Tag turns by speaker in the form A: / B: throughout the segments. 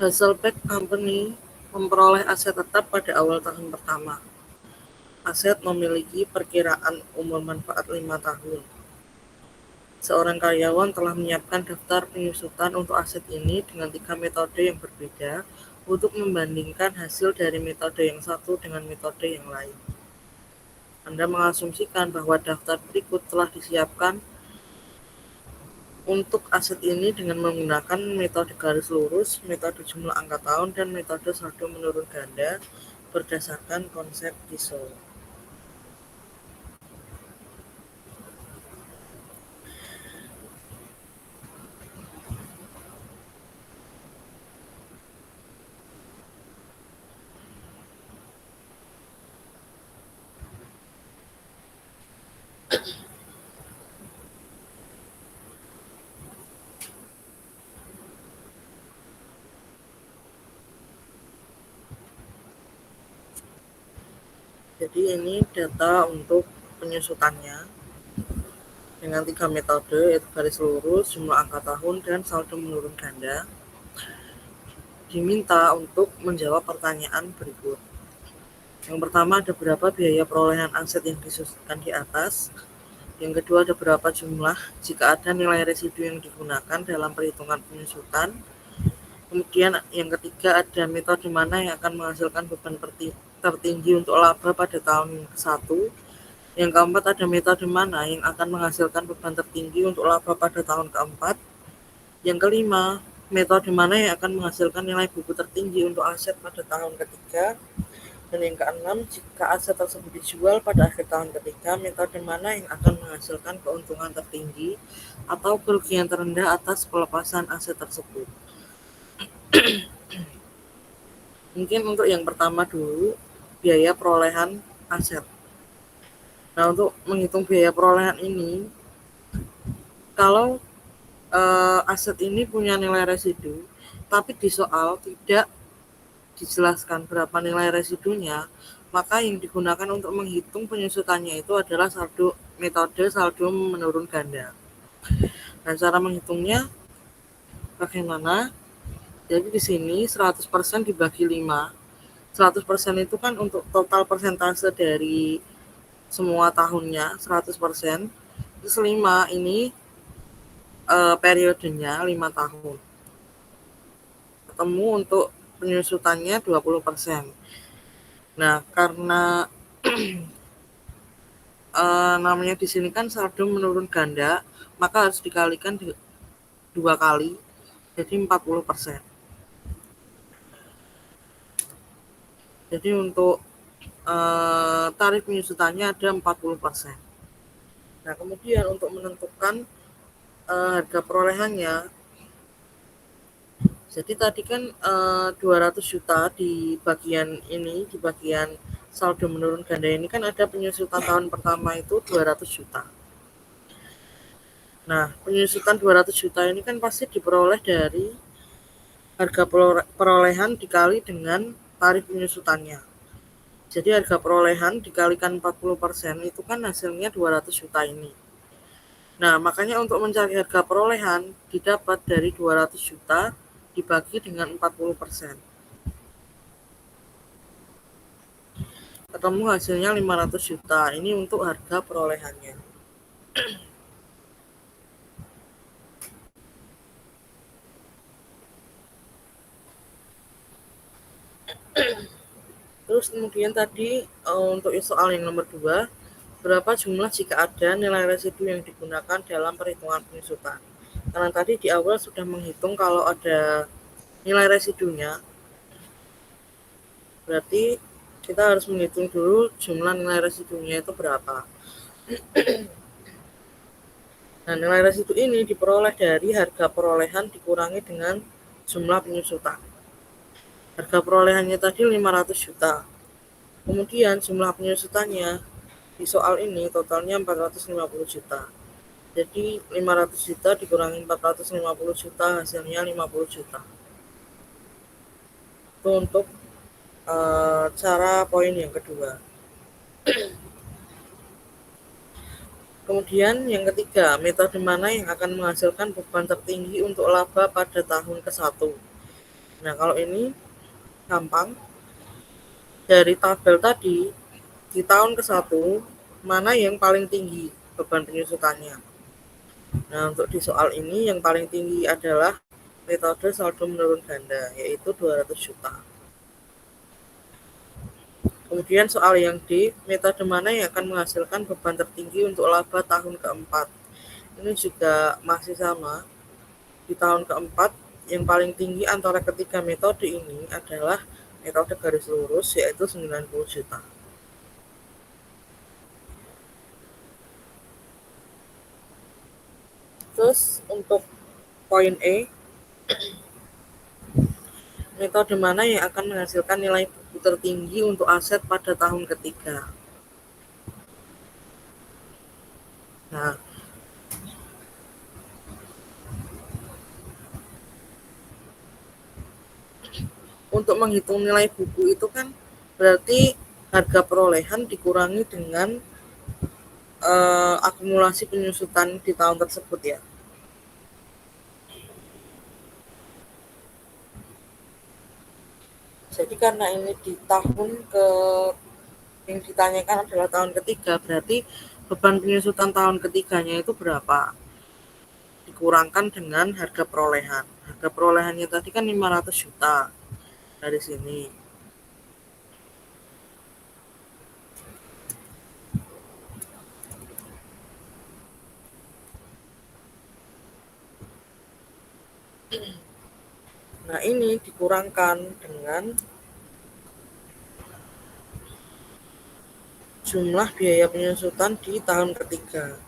A: Hasselbeck Company memperoleh aset tetap pada awal tahun pertama. Aset memiliki perkiraan umur manfaat 5 tahun. Seorang karyawan telah menyiapkan daftar penyusutan untuk aset ini dengan 3 metode yang berbeda untuk membandingkan hasil dari metode yang satu dengan metode yang lain. Anda mengasumsikan bahwa daftar berikut telah disiapkan untuk aset ini dengan menggunakan metode garis lurus, metode jumlah angka tahun, dan metode saldo menurun ganda berdasarkan konsep pisau. Jadi ini data untuk penyusutannya dengan 3 metode, yaitu garis lurus, jumlah angka tahun, dan saldo menurun ganda. Diminta untuk menjawab pertanyaan berikut. Yang pertama, ada berapa biaya perolehan aset yang disusunkan di atas. Yang kedua, ada berapa jumlah jika ada nilai residu yang digunakan dalam perhitungan penyusutan. Kemudian yang ketiga, ada metode mana yang akan menghasilkan beban tertinggi untuk laba pada tahun ke-1. Yang keempat, ada metode mana yang akan menghasilkan beban tertinggi untuk laba pada tahun ke-4. Yang kelima, metode mana yang akan menghasilkan nilai buku tertinggi untuk aset pada tahun ketiga. Dan yang keenam, jika aset tersebut dijual pada akhir tahun ketiga, metode mana yang akan menghasilkan keuntungan tertinggi atau kerugian terendah atas pelepasan aset tersebut. Mungkin untuk yang pertama dulu, biaya perolehan aset. Nah, untuk menghitung biaya perolehan ini, kalau aset ini punya nilai residu, tapi di soal tidak dijelaskan berapa nilai residunya, maka yang digunakan untuk menghitung penyusutannya itu adalah metode saldo menurun ganda. Dan cara menghitungnya bagaimana? Jadi di sini 100% dibagi 5. 100% itu kan untuk total persentase dari semua tahunnya 100%. Terus 5 ini periodenya 5 tahun. Ketemu untuk penyusutannya 20%. Nah, karena namanya di sini kan saldo menurun ganda, maka harus dikalikan 2 kali, jadi 40%. Jadi untuk tarif penyusutannya ada 40%. Nah, kemudian untuk menentukan harga perolehannya, jadi tadi kan 200 juta di bagian ini, di bagian saldo menurun ganda ini kan ada penyusutan tahun pertama itu 200 juta. Nah, penyusutan 200 juta ini kan pasti diperoleh dari harga perolehan dikali dengan tarif penyusutannya. Jadi harga perolehan dikalikan 40% itu kan hasilnya 200 juta ini. Nah, makanya untuk mencari harga perolehan didapat dari 200 juta dibagi dengan 40%. Ketemu hasilnya 500 juta. Ini untuk harga perolehannya. Terus kemudian tadi untuk soal yang nomor 2, berapa jumlah jika ada nilai residu yang digunakan dalam perhitungan penyusutan. Karena tadi di awal sudah menghitung kalau ada nilai residunya, berarti kita harus menghitung dulu jumlah nilai residunya itu berapa. Nah, nilai residu ini diperoleh dari harga perolehan dikurangi dengan jumlah penyusutan. Harga perolehannya tadi 500 juta. Kemudian jumlah penyusutannya di soal ini totalnya 450 juta. Jadi 500 juta dikurangi 450 juta hasilnya 50 juta. Itu untuk cara poin yang kedua. Kemudian yang ketiga, metode mana yang akan menghasilkan beban tertinggi untuk laba pada tahun ke-1. Nah, kalau ini gampang. Dari tabel tadi, di tahun ke-1, mana yang paling tinggi beban penyusutannya? Nah, untuk di soal ini yang paling tinggi adalah metode saldo menurun ganda, yaitu 200 juta. Kemudian soal yang D, metode mana yang akan menghasilkan beban tertinggi untuk laba tahun keempat? Ini juga masih sama. Di tahun keempat, yang paling tinggi antara ketiga metode ini adalah metode garis lurus, yaitu 90 juta. Terus untuk poin E, metode mana yang akan menghasilkan nilai buku tertinggi untuk aset pada tahun ketiga? Nah, untuk menghitung nilai buku itu kan berarti harga perolehan dikurangi dengan akumulasi penyusutan di tahun tersebut ya. Jadi karena ini di tahun ke yang ditanyakan adalah tahun ketiga, berarti beban penyusutan tahun ketiganya itu berapa? Dikurangkan dengan harga perolehan. Harga perolehannya tadi kan 500 juta dari sini. Nah, ini dikurangkan dengan jumlah biaya penyusutan di tahun ketiga.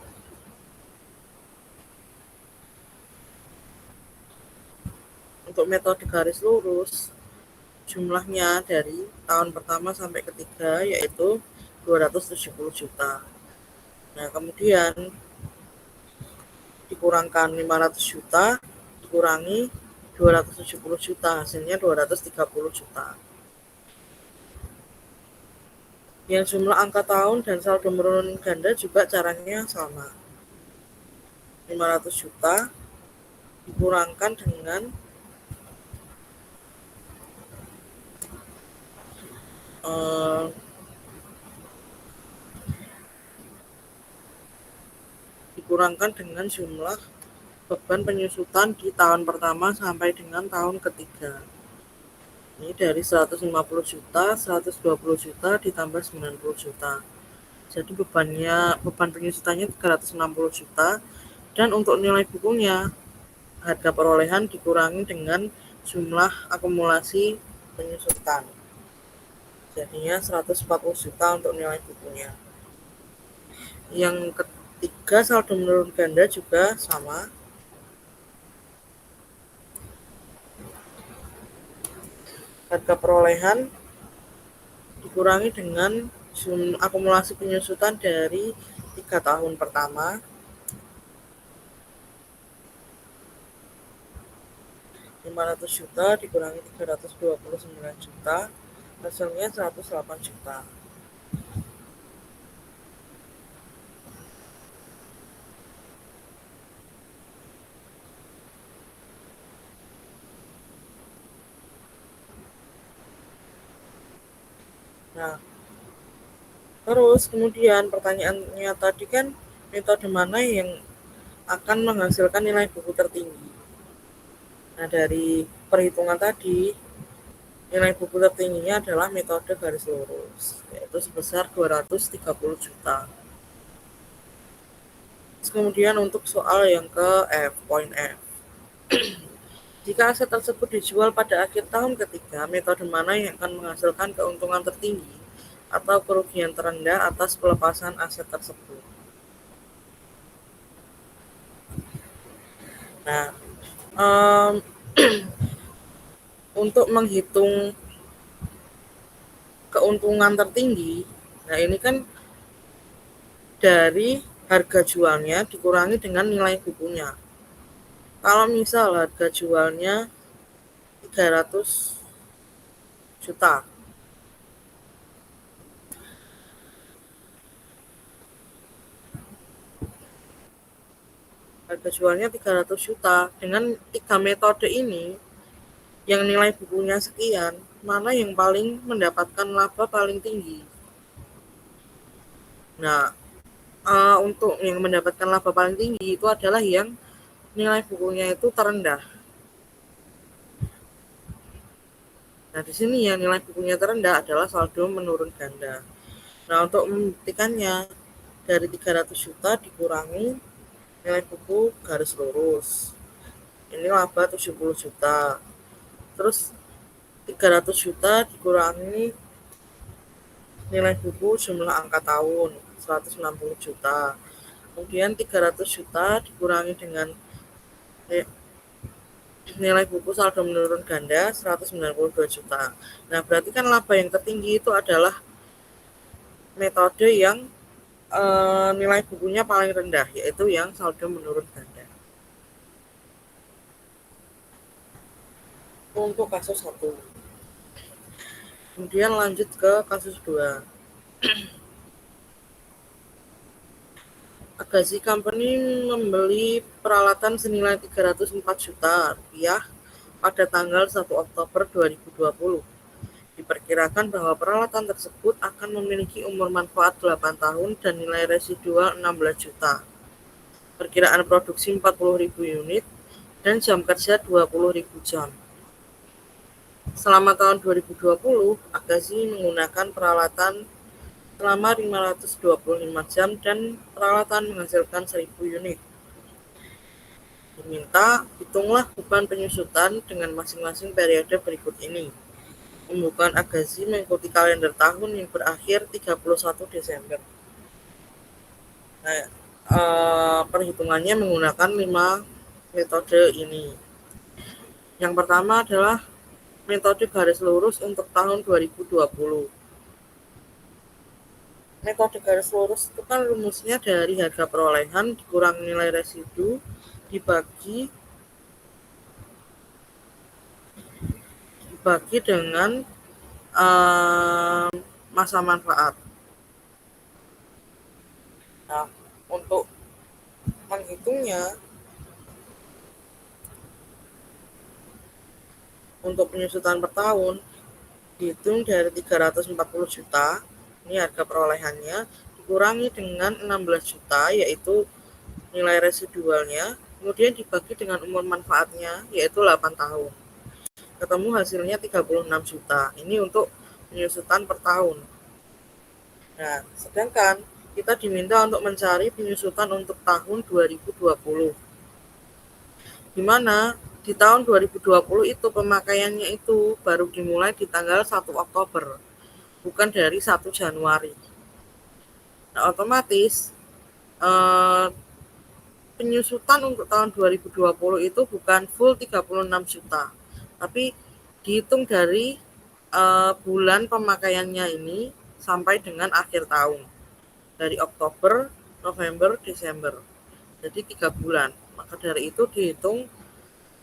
A: Untuk metode garis lurus, jumlahnya dari tahun pertama sampai ketiga yaitu 270 juta. Nah, kemudian dikurangkan 500 juta, dikurangi 270 juta, hasilnya 230 juta. Yang jumlah angka tahun dan saldo menurun ganda juga caranya sama. 500 juta dikurangkan dengan dikurangkan dengan jumlah beban penyusutan di tahun pertama sampai dengan tahun ketiga. Ini dari 150 juta, 120 juta ditambah 90 juta. Jadi beban penyusutannya 360 juta, dan untuk nilai bukunya harga perolehan dikurangi dengan jumlah akumulasi penyusutan. Jadinya 140 juta untuk nilai bukunya. Yang ketiga saldo menurun ganda juga sama. Harga perolehan dikurangi dengan akumulasi penyusutan dari 3 tahun pertama. 500 juta dikurangi 329 juta, hasilnya 108 juta. Nah, terus kemudian pertanyaannya tadi kan metode mana yang akan menghasilkan nilai buku tertinggi. Nah, dari perhitungan tadi, nilai buku tertingginya adalah metode garis lurus, yaitu sebesar 230 juta. Terus kemudian untuk soal yang ke F, poin F. Jika aset tersebut dijual pada akhir tahun ketiga, metode mana yang akan menghasilkan keuntungan tertinggi atau kerugian terendah atas pelepasan aset tersebut? Nah, untuk menghitung keuntungan tertinggi, nah ini kan dari harga jualnya dikurangi dengan nilai bukunya. Kalau misal harga jualnya 300 juta, harga jualnya 300 juta, dengan 3 metode ini yang nilai bukunya sekian, mana yang paling mendapatkan laba paling tinggi. Nah, untuk yang mendapatkan laba paling tinggi itu adalah yang nilai bukunya itu terendah. Nah, di sini yang nilai bukunya terendah adalah saldo menurun ganda. Nah, untuk membuktikannya, dari 300 juta dikurangi nilai buku garis lurus. Ini laba 70 juta. Terus 300 juta dikurangi nilai buku jumlah angka tahun 160 juta. Kemudian 300 juta dikurangi dengan nilai buku saldo menurun ganda 192 juta. Nah, berarti kan laba yang tertinggi itu adalah metode yang nilai bukunya paling rendah, yaitu yang saldo menurun ganda. Untuk kasus 1. Kemudian lanjut ke kasus 2. Agazi Company membeli peralatan senilai 304 juta rupiah pada tanggal 1 Oktober 2020. Diperkirakan bahwa peralatan tersebut akan memiliki umur manfaat 8 tahun dan nilai residual 16 juta. Perkiraan produksi 40.000 unit dan jam kerja 20.000 jam. Selama tahun 2020, Agazi menggunakan peralatan selama 525 jam dan peralatan menghasilkan 1.000 unit. Diminta, hitunglah beban penyusutan dengan masing-masing periode berikut ini. Pembukaan Agazi mengikuti kalender tahun yang berakhir 31 Desember. Nah, perhitungannya menggunakan 5 metode ini. Yang pertama adalah metode garis lurus untuk tahun 2020. Metode garis lurus itu kan rumusnya dari harga perolehan dikurangi nilai residu dibagi dengan masa manfaat. Nah, untuk menghitungnya, untuk penyusutan per tahun dihitung dari 340 juta, ini harga perolehannya, dikurangi dengan 16 juta, yaitu nilai residualnya, kemudian dibagi dengan umur manfaatnya, yaitu 8 tahun. Ketemu hasilnya 36 juta. Ini untuk penyusutan per tahun. Nah, sedangkan kita diminta untuk mencari penyusutan untuk tahun 2020. Di mana di tahun 2020 itu pemakaiannya itu baru dimulai di tanggal 1 Oktober, bukan dari 1 Januari. Nah, otomatis penyusutan untuk tahun 2020 itu bukan full 36 juta, tapi dihitung dari bulan pemakaiannya ini sampai dengan akhir tahun, dari Oktober, November, Desember. Jadi 3 bulan. Maka dari itu dihitung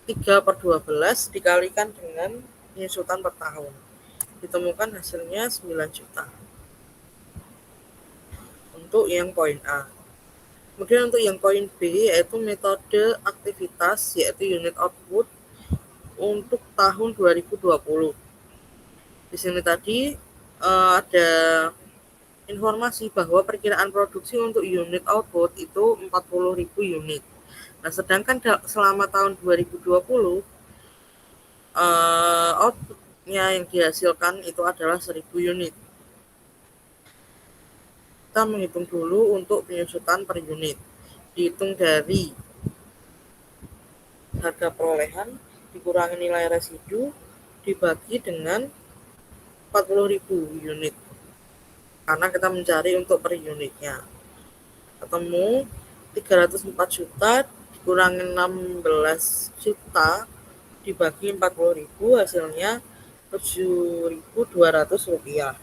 A: 3/12 dikalikan dengan penyusutan per tahun. Ditemukan hasilnya 9 juta. Untuk yang poin A. Kemudian untuk yang poin B, yaitu metode aktivitas, yaitu unit output untuk tahun 2020. Di sini tadi ada informasi bahwa perkiraan produksi untuk unit output itu 40.000 unit. Nah, sedangkan selama tahun 2020 outputnya yang dihasilkan itu adalah 1.000 unit. Kita menghitung dulu untuk penyusutan per unit. Dihitung dari harga perolehan dikurangi nilai residu dibagi dengan 40.000 unit. Karena kita mencari untuk per unitnya. Ketemu 304 juta dikurangi 16 juta dibagi 40.000, hasilnya 7.200 rupiah.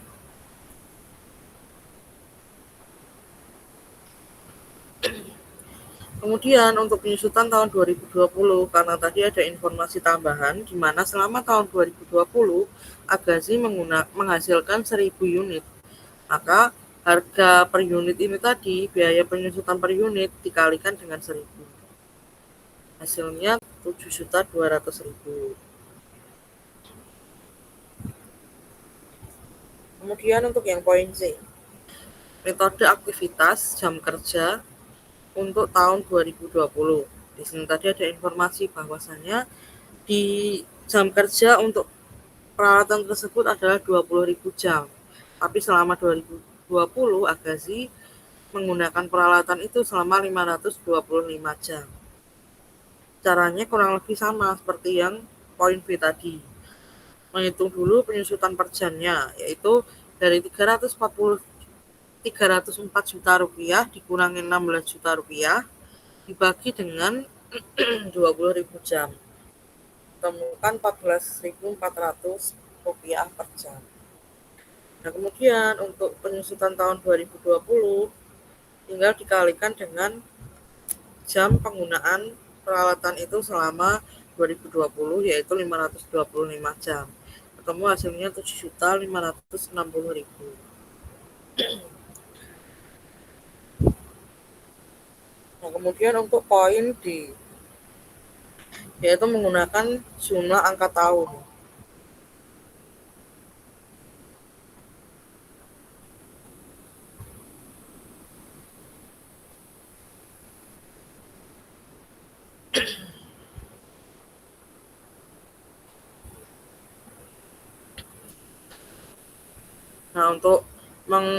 A: Kemudian untuk penyusutan tahun 2020, karena tadi ada informasi tambahan di mana selama tahun 2020 Agazi menghasilkan 1.000 unit. Maka harga per unit ini tadi, biaya penyusutan per unit dikalikan dengan 1.000. Hasilnya 7.200.000. Kemudian untuk yang poin C, metode aktivitas jam kerja untuk tahun 2020. Di sini tadi ada informasi bahwasannya di jam kerja untuk peralatan tersebut adalah 20.000 jam. Tapi selama 2020 Agazi menggunakan peralatan itu selama 525 jam. Caranya kurang lebih sama seperti yang poin B tadi. Menghitung dulu penyusutan per jamnya, yaitu dari 304 juta rupiah dikurangi 16 juta rupiah dibagi dengan 20.000 jam. Temukan 14.400 rupiah per jam. Nah, kemudian untuk penyusutan tahun 2020 tinggal dikalikan dengan jam penggunaan peralatan itu selama 2020, yaitu 525 jam. Ketemu hasilnya 7.560.000. Nah, kemudian untuk poin D, yaitu menggunakan jumlah angka tahun. Nah, untuk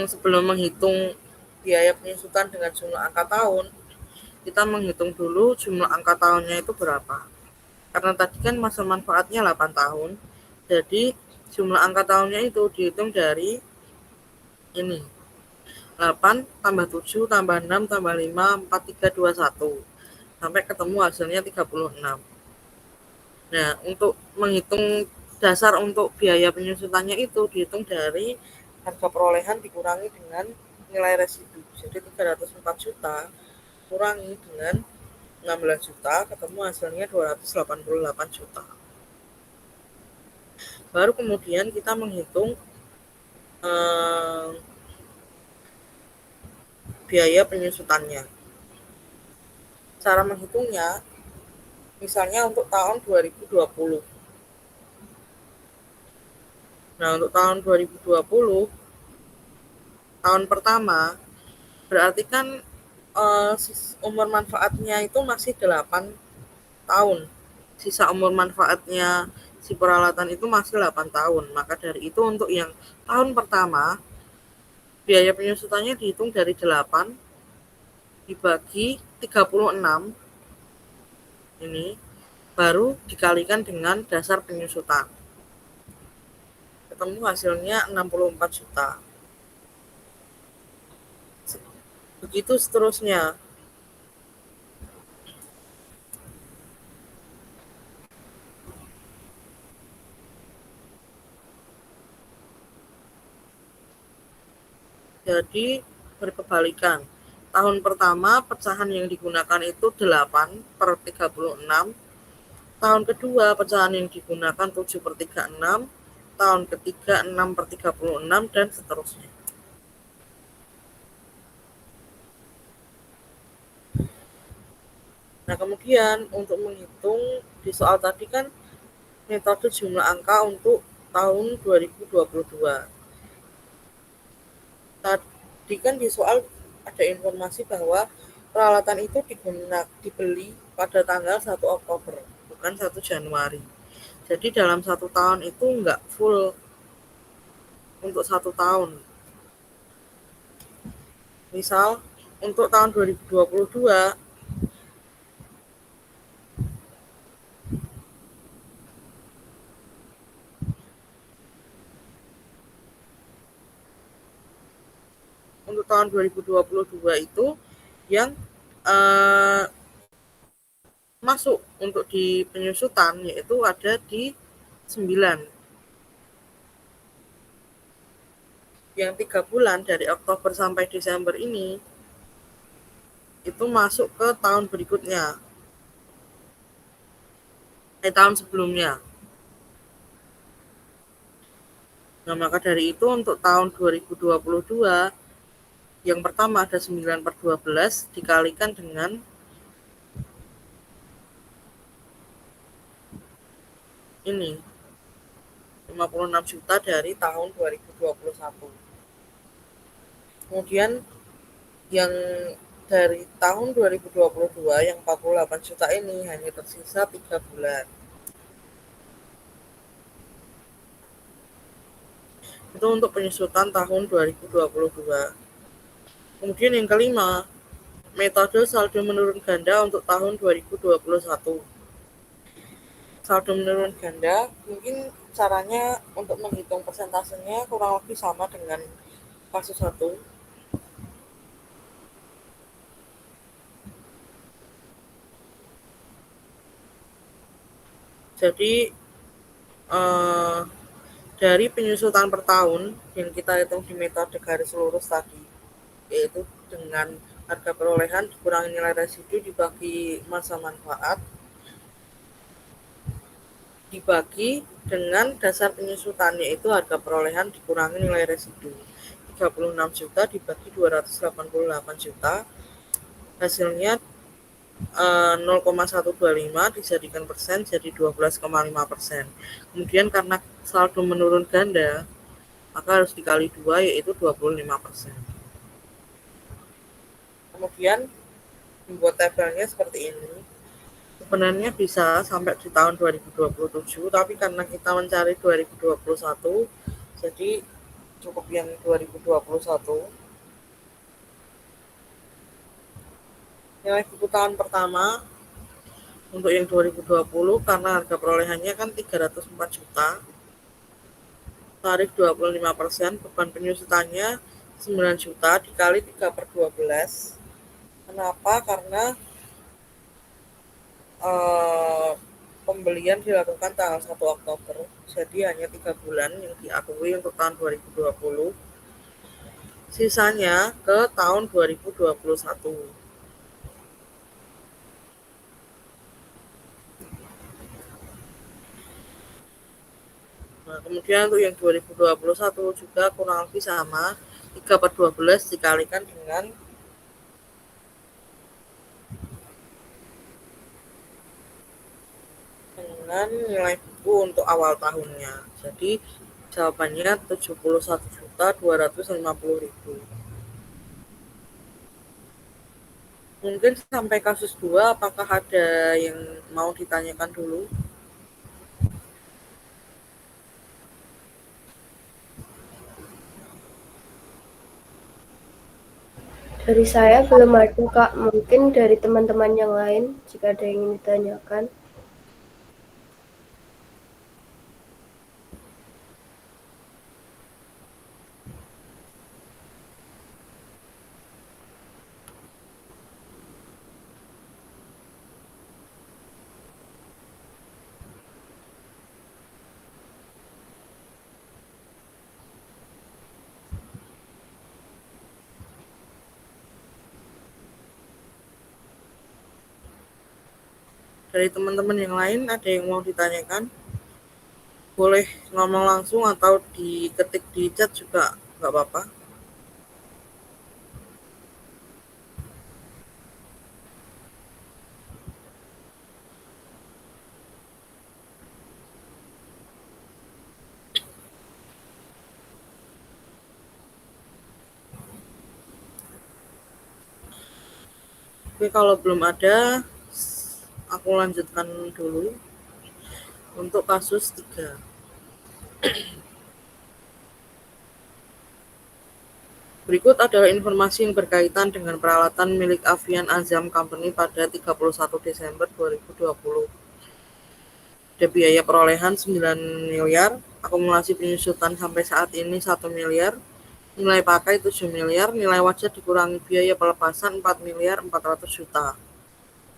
A: sebelum menghitung biaya penyusutan dengan jumlah angka tahun, kita menghitung dulu jumlah angka tahunnya itu berapa. Karena tadi kan masa manfaatnya 8 tahun, jadi jumlah angka tahunnya itu dihitung dari ini, 8 tambah 7 tambah 6 tambah 5, 4, 3, 2, 1, sampai ketemu hasilnya 36. Nah, untuk menghitung dasar untuk biaya penyusutannya itu dihitung dari harga perolehan dikurangi dengan nilai residu. Jadi 304 juta kurangi dengan 16 juta, ketemu hasilnya 288 juta. Baru kemudian kita menghitung biaya penyusutannya. Cara menghitungnya, misalnya untuk tahun 2020. Nah, untuk tahun 2020, tahun pertama, berarti kan umur manfaatnya itu masih 8 tahun. Sisa umur manfaatnya si peralatan itu masih 8 tahun. Maka dari itu untuk yang tahun pertama, biaya penyusutannya dihitung dari 8 dibagi 36 ini, baru dikalikan dengan dasar penyusutan. Ketemu hasilnya 64 juta. Begitu seterusnya. Jadi berkebalikan. Tahun pertama pecahan yang digunakan itu 8/36. Tahun kedua pecahan yang digunakan 7/36. Tahun ketiga 6/36 dan seterusnya. Nah, kemudian untuk menghitung di soal tadi kan metode jumlah angka untuk tahun 2022. Tadi kan di soal ada informasi bahwa peralatan itu dibeli pada tanggal 1 Oktober, bukan 1 Januari. Jadi dalam 1 tahun itu enggak full untuk 1 tahun. Misal untuk tahun 2022 untuk tahun 2022 itu yang masuk untuk di penyusutan yaitu ada di 9. Yang 3 bulan dari Oktober sampai Desember ini itu masuk ke tahun berikutnya. Tahun sebelumnya. Nah, maka dari itu untuk tahun 2022 yang pertama ada 9/12 dikalikan dengan ini 56 juta dari tahun 2021. Kemudian yang dari tahun 2022 yang 48 juta ini hanya tersisa 3 bulan. Itu untuk penyusutan tahun 2022. Kemudian yang kelima, metode saldo menurun ganda untuk tahun 2021. Saldo menurun ganda, mungkin caranya untuk menghitung persentasenya kurang lebih sama dengan kasus 1. Jadi dari penyusutan per tahun yang kita hitung di metode garis lurus tadi, yaitu dengan harga perolehan dikurangi nilai residu dibagi masa manfaat, dibagi dengan dasar penyusutan, yaitu harga perolehan dikurangi nilai residu. 36 juta dibagi 288 juta, hasilnya 0,125 dijadikan persen jadi 12,5%. Kemudian karena saldo menurun ganda, maka harus dikali 2 yaitu 25%. Kemudian membuat tabelnya seperti ini. Sebenarnya bisa sampai di tahun 2027, tapi karena kita mencari 2021, jadi cukup yang 2021. Nilai buku tahun pertama untuk yang 2020 karena harga perolehannya kan 304 juta, tarif 25%, beban penyusutannya 9 juta dikali 3/12. Kenapa? Karena pembelian dilakukan tanggal 1 Oktober, jadi hanya 3 bulan yang diakui untuk tahun 2020, sisanya ke tahun 2021. Nah, kemudian untuk yang 2021 juga kurang lebih sama, 3/12 dikalikan dengan nilai buku untuk awal tahunnya. Jadi jawabannya 71.250.000. Mungkin sampai kasus 2, apakah ada yang mau ditanyakan dulu?
B: Dari saya belum ada, Kak. Mungkin dari teman-teman yang lain, jika ada yang ingin ditanyakan.
A: Dari teman-teman yang lain ada yang mau ditanyakan? Boleh ngomong langsung atau diketik di chat juga nggak apa-apa. Oke, kalau belum ada, aku lanjutkan dulu untuk kasus 3. Berikut adalah informasi yang berkaitan dengan peralatan milik Avian Azam Company pada 31 Desember 2020. Ada biaya perolehan 9 miliar, akumulasi penyusutan sampai saat ini 1 miliar, nilai pakai 7 miliar, nilai wajar dikurangi biaya pelepasan 4 miliar 400 juta.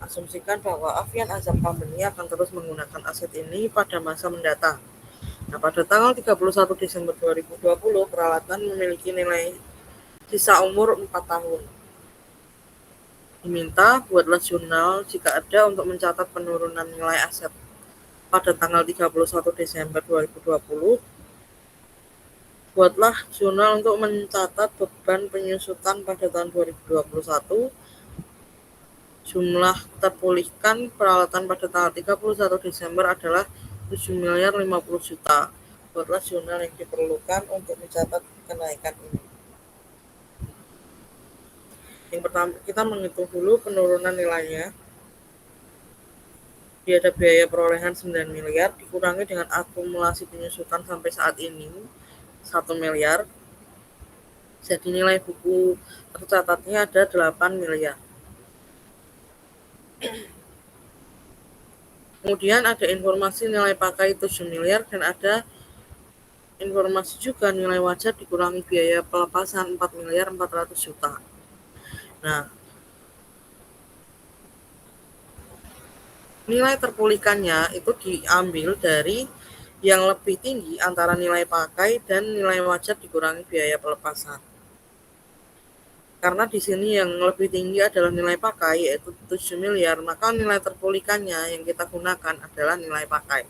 A: Asumsikan bahwa Avian Azam Company akan terus menggunakan aset ini pada masa mendatang. Nah, pada tanggal 31 Desember 2020, peralatan memiliki nilai sisa umur 4 tahun. Diminta buatlah jurnal jika ada untuk mencatat penurunan nilai aset. Pada tanggal 31 Desember 2020, buatlah jurnal untuk mencatat beban penyusutan pada tahun 2021. Jumlah terpulihkan peralatan pada tanggal 31 Desember adalah 7 miliar 50 juta. buatlah jurnal yang diperlukan untuk mencatat kenaikan ini. Yang pertama, kita menghitung dulu penurunan nilainya. Dia ada biaya perolehan 9 miliar dikurangi dengan akumulasi penyusutan sampai saat ini 1 miliar. Jadi nilai buku tercatatnya ada 8 miliar. Kemudian ada informasi nilai pakai 7 miliar dan ada informasi juga nilai wajar dikurangi biaya pelepasan 4 miliar 400 juta. Nah, nilai terpulihkannya itu diambil dari yang lebih tinggi antara nilai pakai dan nilai wajar dikurangi biaya pelepasan. Karena di sini yang lebih tinggi adalah nilai pakai, yaitu 7 miliar, maka nilai terpulihkannya yang kita gunakan adalah nilai pakai,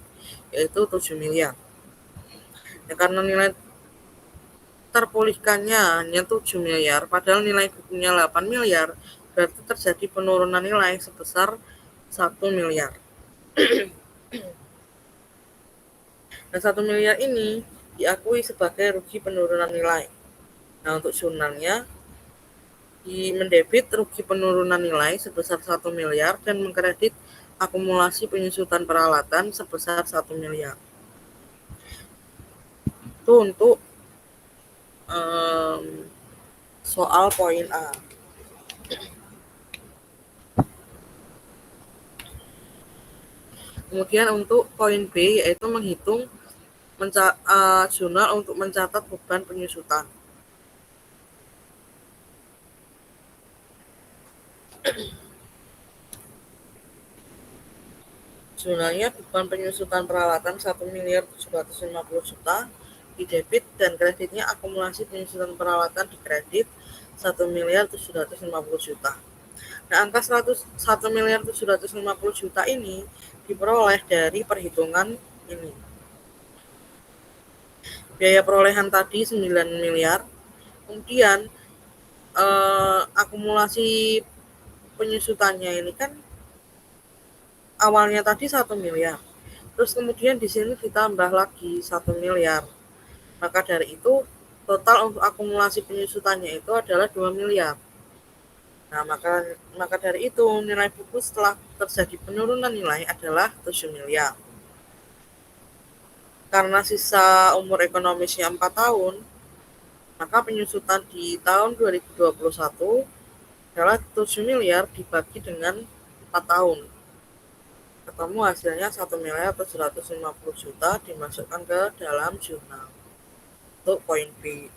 A: yaitu 7 miliar. Ya, karena nilai terpulihkannya hanya 7 miliar, padahal nilai bukunya 8 miliar, berarti terjadi penurunan nilai sebesar 1 miliar. Nah, 1 miliar ini diakui sebagai rugi penurunan nilai. Nah, untuk jurnalnya, mendebit rugi penurunan nilai sebesar 1 miliar dan mengkredit akumulasi penyusutan peralatan sebesar 1 miliar. Itu untuk soal poin A. Kemudian untuk poin B yaitu menghitung jurnal untuk mencatat beban penyusutan. Jurnalnya beban penyusutan peralatan 1.750 juta di debit dan kreditnya akumulasi penyusutan peralatan di kredit 1.750 juta. Nah, angka 1.750 juta ini diperoleh dari perhitungan ini. Biaya perolehan tadi 9 miliar, kemudian akumulasi penyusutannya ini kan awalnya tadi 1 miliar. Terus kemudian di sini ditambah lagi 1 miliar. Maka dari itu total untuk akumulasi penyusutannya itu adalah 2 miliar. Nah, maka dari itu nilai buku setelah terjadi penurunan nilai adalah 7 miliar. Karena sisa umur ekonomisnya 4 tahun, maka penyusutan di tahun 2021 adalah 7 miliar dibagi dengan 4 tahun. Ketemu hasilnya 1 miliar 750 juta dimasukkan ke dalam jurnal. Untuk poin B.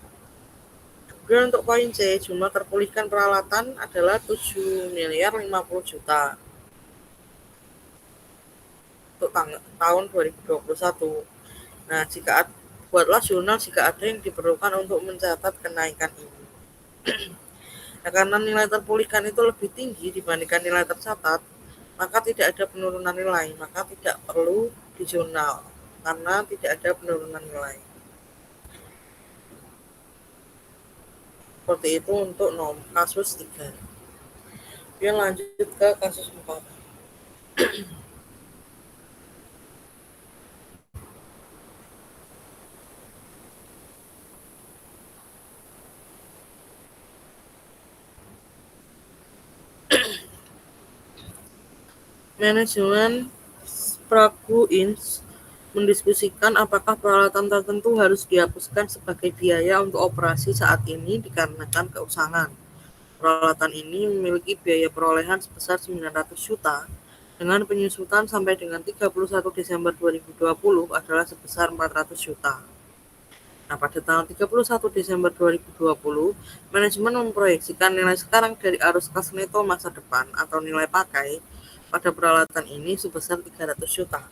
A: Kemudian untuk poin C, jumlah terpulihkan peralatan adalah 7 miliar 50 juta. Untuk tahun 2021. Nah, buatlah jurnal jika ada yang diperlukan untuk mencatat kenaikan ini. Nah, karena nilai terpulihkan itu lebih tinggi dibandingkan nilai tercatat, maka tidak ada penurunan nilai, maka tidak perlu di jurnal karena tidak ada penurunan nilai. Seperti itu untuk kasus 3. Kemudian lanjut ke kasus 4. Manajemen Pragu Ins mendiskusikan apakah peralatan tertentu harus dihapuskan sebagai biaya untuk operasi saat ini dikarenakan keusangan. Peralatan ini memiliki biaya perolehan sebesar 900 juta dengan penyusutan sampai dengan 31 Desember 2020 adalah sebesar 400 juta. Nah, pada tanggal 31 Desember 2020, manajemen memproyeksikan nilai sekarang dari arus kas neto masa depan atau nilai pakai pada peralatan ini sebesar 300 juta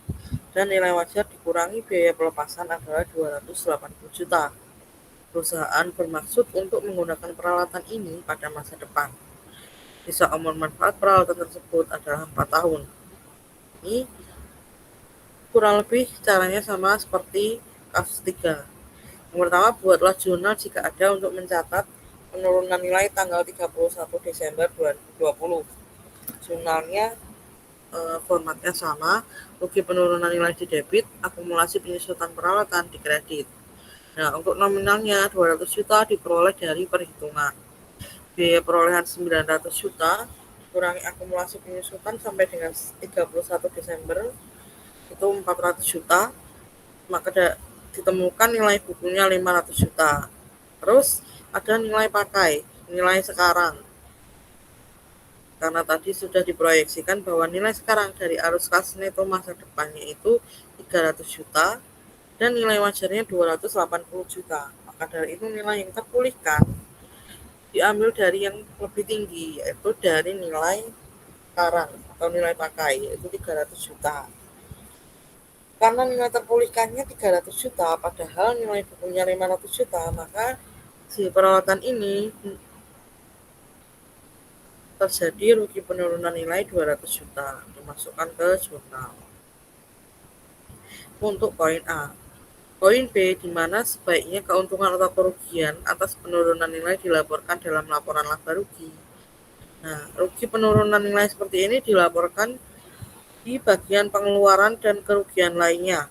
A: dan nilai wajar dikurangi biaya pelepasan adalah 280 juta. Perusahaan bermaksud untuk menggunakan peralatan ini pada masa depan. Sisa umur manfaat peralatan tersebut adalah 4 tahun. Ini kurang lebih caranya sama seperti kasus 3. Yang pertama, buatlah jurnal jika ada untuk mencatat penurunan nilai tanggal 31 Desember 2020. Jurnalnya formatnya sama, rugi penurunan nilai di debit, akumulasi penyusutan peralatan di kredit. Nah, untuk nominalnya 200 juta diperoleh dari perhitungan. Biaya perolehan 900 juta kurangi akumulasi penyusutan sampai dengan 31 Desember itu 400 juta, maka ditemukan nilai bukunya 500 juta. Terus ada nilai pakai, nilai sekarang. Karena tadi sudah diproyeksikan bahwa nilai sekarang dari arus kas neto masa depannya itu 300 juta dan nilai wajarnya 280 juta. Maka dari itu nilai yang terpulihkan diambil dari yang lebih tinggi, yaitu dari nilai sekarang atau nilai pakai, yaitu 300 juta. Karena nilai terpulihkannya 300 juta, padahal nilai bukunya 500 juta, maka si peralatan ini terjadi rugi penurunan nilai 200 juta, dimasukkan ke jurnal. Untuk poin A. Poin B, di mana sebaiknya keuntungan atau kerugian atas penurunan nilai dilaporkan dalam laporan laba rugi. Nah, rugi penurunan nilai seperti ini dilaporkan di bagian pengeluaran dan kerugian lainnya,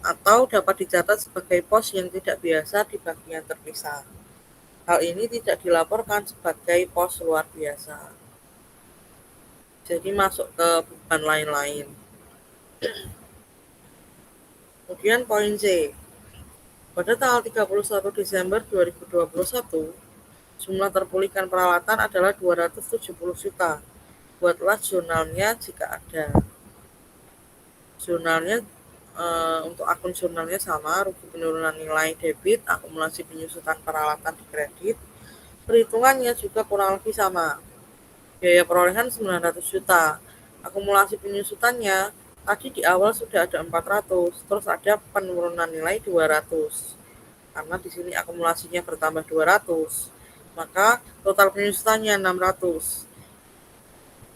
A: atau dapat dicatat sebagai pos yang tidak biasa di bagian terpisah. Hal ini tidak dilaporkan sebagai pos luar biasa. Jadi masuk ke beban lain-lain. Kemudian poin C. Pada tanggal 31 Desember 2021, jumlah terpulihkan peralatan adalah 270 juta. Buatlah jurnalnya jika ada. Jurnalnya untuk akun jurnalnya sama, rugi penurunan nilai debit, akumulasi penyusutan peralatan di kredit. Perhitungannya juga kurang lebih sama. Biaya perolehan 900 juta. Akumulasi penyusutannya tadi di awal sudah ada 400, terus ada penurunan nilai 200. Karena di sini akumulasinya bertambah 200, maka total penyusutannya 600.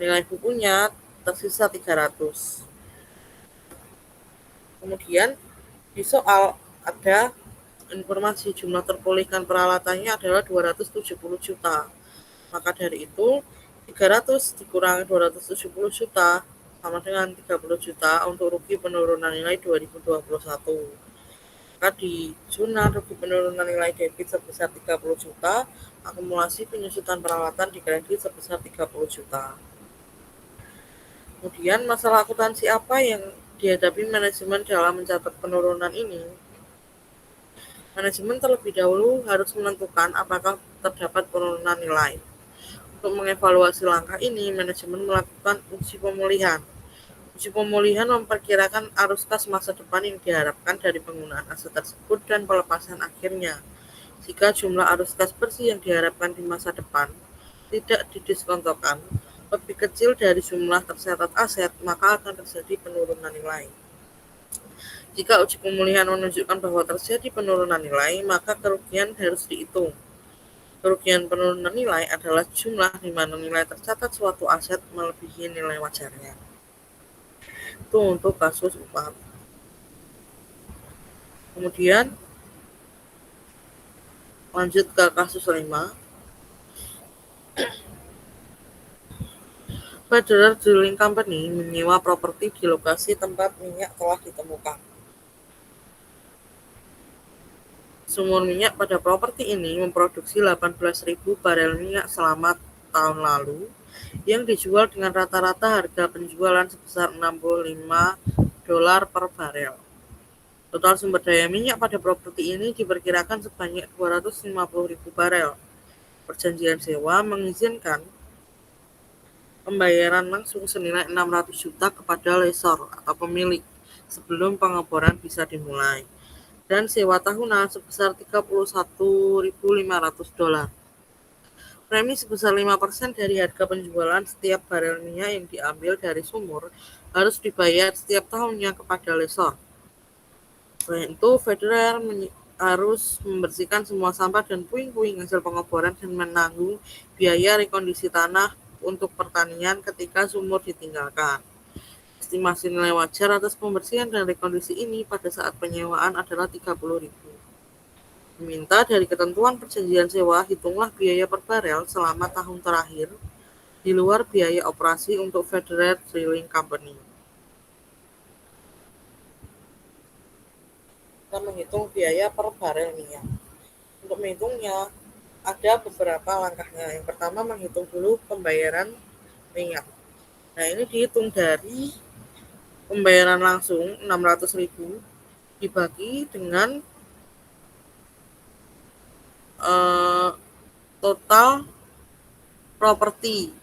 A: Nilai bukunya tersisa 300. Kemudian di soal ada informasi jumlah terpulihkan peralatannya adalah 270 juta. Maka dari itu 300 dikurangi 270 juta sama dengan 30 juta untuk rugi penurunan nilai 2021. Maka di jurnal rugi penurunan nilai debit sebesar 30 juta, akumulasi penyusutan peralatan di kredit sebesar 30 juta. Kemudian masalah akuntansi apa yang dihadapi manajemen dalam mencatat penurunan ini? Manajemen terlebih dahulu harus menentukan apakah terdapat penurunan nilai. Untuk mengevaluasi langkah ini, manajemen melakukan uji pemulihan. Uji pemulihan memperkirakan arus kas masa depan yang diharapkan dari penggunaan aset tersebut dan pelepasan akhirnya. Jika jumlah arus kas bersih yang diharapkan di masa depan tidak didiskontokan lebih kecil dari jumlah tercatat aset, maka akan terjadi penurunan nilai. Jika uji pemulihan menunjukkan bahwa terjadi penurunan nilai, maka kerugian harus dihitung. Kerugian penurunan nilai adalah jumlah di mana nilai tercatat suatu aset melebihi nilai wajarnya. Itu untuk kasus 4. Kemudian lanjut ke kasus 5. Federal Drilling Company menyewa properti di lokasi tempat minyak telah ditemukan. Sumur minyak pada properti ini memproduksi 18.000 barel minyak selama tahun lalu, yang dijual dengan rata-rata harga penjualan sebesar $65 per barel. Total sumber daya minyak pada properti ini diperkirakan sebanyak 250.000 barel. Perjanjian sewa mengizinkan pembayaran langsung senilai 600 juta kepada lessor atau pemilik sebelum pengeboran bisa dimulai, dan sewa tahunan sebesar $31.500. Premi sebesar 5% dari harga penjualan setiap barel minyak yang diambil dari sumur harus dibayar setiap tahunnya kepada lessor. Selain itu, Federer harus membersihkan semua sampah dan puing-puing hasil pengeboran dan menanggung biaya rekondisi tanah untuk pertanian ketika sumur ditinggalkan. Estimasi nilai wajar atas pembersihan dan rekondisi ini pada saat penyewaan adalah 30.000. Diminta dari ketentuan perjanjian sewa, hitunglah biaya per barel selama tahun terakhir di luar biaya operasi untuk Federal Drilling Company. Kita menghitung biaya per barel minyak. Untuk menghitungnya ada beberapa langkahnya. Yang pertama menghitung dulu pembayaran minyak. Nah, ini dihitung dari pembayaran langsung 600.000 dibagi dengan total properti,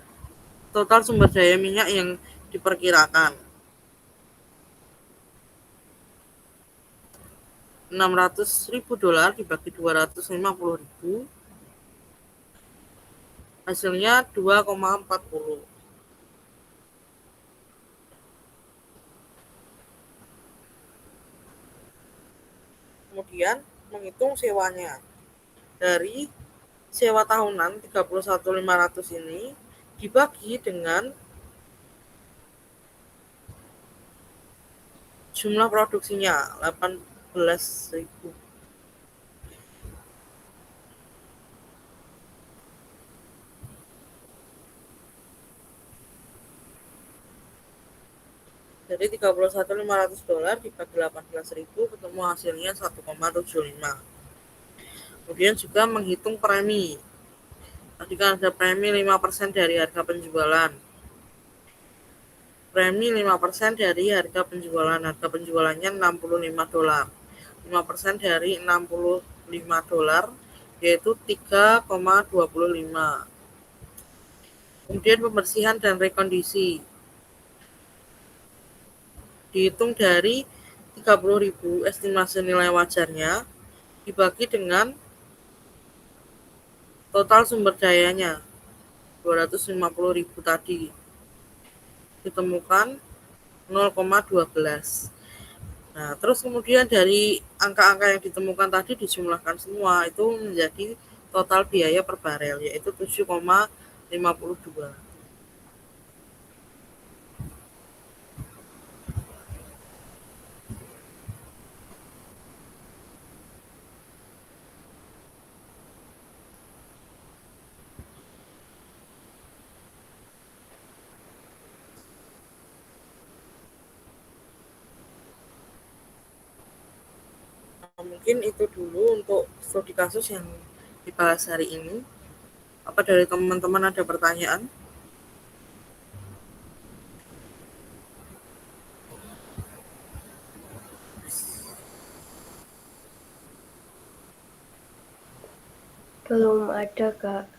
A: total sumber daya minyak yang diperkirakan. 600.000 dolar dibagi 250.000, hasilnya 2,40. Kemudian menghitung sewanya. Dari sewa tahunan 31.500 ini dibagi dengan jumlah produksinya 18.000. Jadi 31.500 dolar dibagi 18.000 ketemu hasilnya 1,75. Kemudian juga menghitung premi. Tadi kan ada premi 5% dari harga penjualan. Premi 5% dari harga penjualan. Harga penjualannya 65 dolar. 5% dari 65 dolar yaitu 3,25. Kemudian pembersihan dan rekondisi dihitung dari 30.000 estimasi nilai wajarnya dibagi dengan total sumber dayanya 250.000 tadi, ditemukan 0,12. Nah, terus kemudian dari angka-angka yang ditemukan tadi dijumlahkan semua, itu menjadi total biaya per barel, yaitu 7,52. Mungkin itu dulu untuk studi kasus yang dibahas hari ini. Apa dari teman-teman ada pertanyaan?
B: Belum ada, Kak.